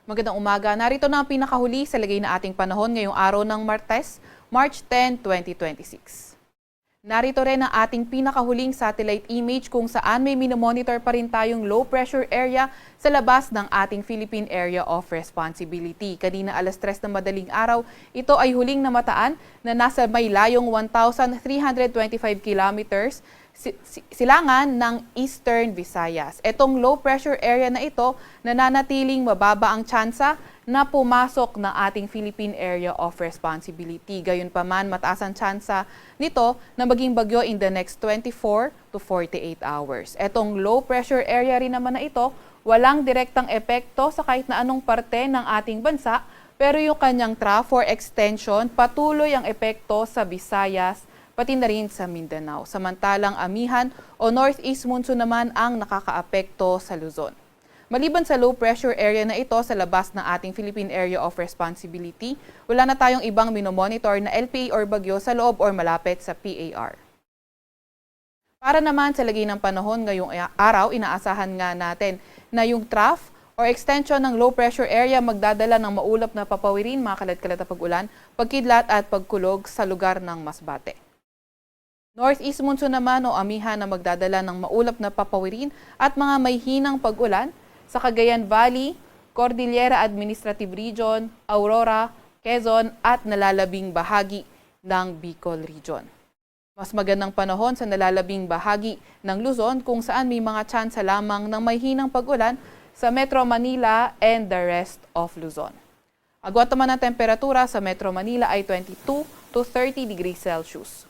Magandang umaga. Narito na ang pinakahuli sa lagay na ating panahon ngayong araw ng Martes, March 10, 2026. Narito rin ang ating pinakahuling satellite image kung saan may minomonitor pa rin tayong low pressure area sa labas ng ating Philippine Area of Responsibility. Kanina alas 3 ng madaling araw, ito ay huling namataan na nasa may layong 1,325 kilometers silangan ng Eastern Visayas. Itong low pressure area na ito, nananatiling mababa ang tsansa na pumasok ng ating Philippine Area of Responsibility. Gayunpaman, mataas ang tsansa nito na maging bagyo in the next 24 to 48 hours. Itong low pressure area rin naman na ito, walang direktang epekto sa kahit na anong parte ng ating bansa, pero yung kanyang trough or extension, patuloy ang epekto sa Visayas, pati na rin sa Mindanao. Samantalang amihan o northeast monsoon naman ang nakakaapekto sa Luzon. Maliban sa low pressure area na ito sa labas ng ating Philippine Area of Responsibility, wala na tayong ibang minomonitor na LPA or bagyo sa loob or malapit sa PAR. Para naman sa lagay ng panahon ngayong araw, inaasahan nga natin na yung trough or extension ng low pressure area magdadala ng maulap na papawirin, mga kalat-kalat na pag-ulan, pagkidlat at pagkulog sa lugar ng Masbate. Northeast monsoon naman o amihan na magdadala ng maulap na papawirin at mga may hinang pag-ulan sa Cagayan Valley, Cordillera Administrative Region, Aurora, Quezon at nalalabing bahagi ng Bicol Region. Mas magandang panahon sa nalalabing bahagi ng Luzon kung saan may mga tsansa lamang ng may hinang pag-ulan sa Metro Manila and the rest of Luzon. Agwat naman ang temperatura sa Metro Manila ay 22 to 30 degrees Celsius.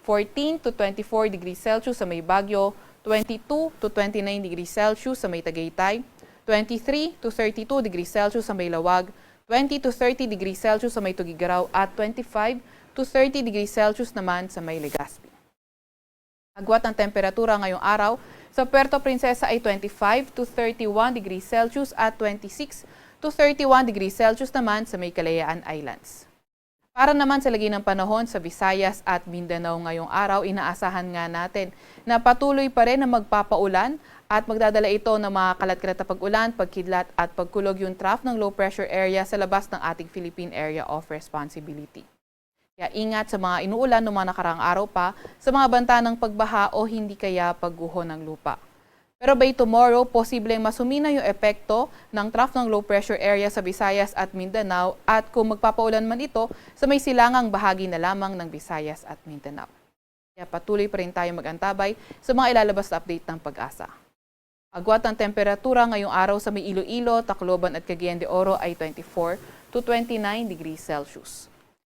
14 to 24 degrees Celsius sa may Baguio, 22 to 29 degrees Celsius sa may Tagaytay, 23 to 32 degrees Celsius sa may Lawag, 20 to 30 degrees Celsius sa may Tugigaraw at 25 to 30 degrees Celsius naman sa may Legazpi. Agwat ang temperatura ngayong araw sa Puerto Princesa ay 25 to 31 degrees Celsius at 26 to 31 degrees Celsius naman sa may Kalayaan Islands. Para naman sa lagay ng panahon sa Visayas at Mindanao ngayong araw, inaasahan nga natin na patuloy pa rin na magpapaulan at magdadala ito ng mga kalat-kalat na pag-ulan, pagkidlat at pagkulog yung trough ng low pressure area sa labas ng ating Philippine Area of Responsibility. Kaya ingat sa mga inuulan ng mga nakaraang araw pa sa mga banta ng pagbaha o hindi kaya pagguho ng lupa. Pero by tomorrow, posibleng masumina yung epekto ng trough ng low pressure area sa Visayas at Mindanao at kung magpapaulan man ito sa may silangang bahagi na lamang ng Visayas at Mindanao. Kaya patuloy pa rin tayo mag-antabay sa mga ilalabas na update ng Pag-asa. Agwat ang temperatura ngayong araw sa may Iloilo, Tacloban at Cagayan de Oro ay 24 to 29 degrees Celsius.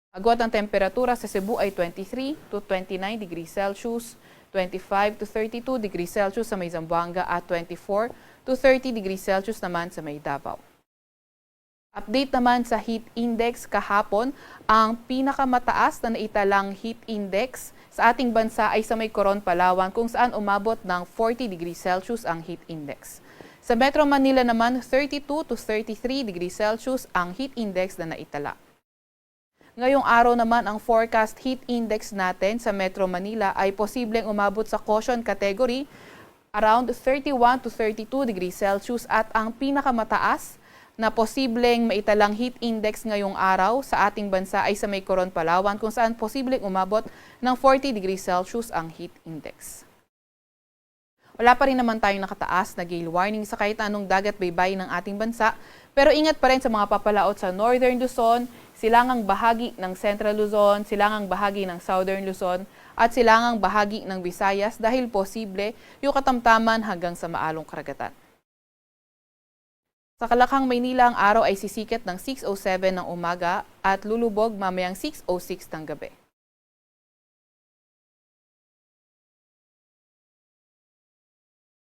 Agwat ang temperatura sa Cebu ay 23 to 29 degrees Celsius, 25 to 32 degrees Celsius sa may Zamboanga at 24 to 30 degrees Celsius naman sa may Davao. Update naman sa heat index kahapon, ang pinakamataas na naitalang heat index sa ating bansa ay sa may Coron, Palawan kung saan umabot ng 40 degrees Celsius ang heat index. Sa Metro Manila naman, 32 to 33 degrees Celsius ang heat index na naitala. Ngayong araw naman ang forecast heat index natin sa Metro Manila ay posibleng umabot sa caution category around 31 to 32 degrees Celsius at ang pinakamataas na posibleng maitalang heat index ngayong araw sa ating bansa ay sa may Coron, Palawan kung saan posibleng umabot ng 40 degrees Celsius ang heat index. Wala pa rin naman tayong nakataas na gale warning sa kahit anong dagat baybayin ng ating bansa, pero ingat pa rin sa mga papalaot sa Northern Luzon, silangang bahagi ng Central Luzon, silangang bahagi ng Southern Luzon, at silangang bahagi ng Visayas dahil posible yung katamtaman hanggang sa maalong karagatan. Sa Kalakhang, Maynila, ang araw ay sisikat ng 6:07 ng umaga at lulubog mamayang 6:06 ng gabi.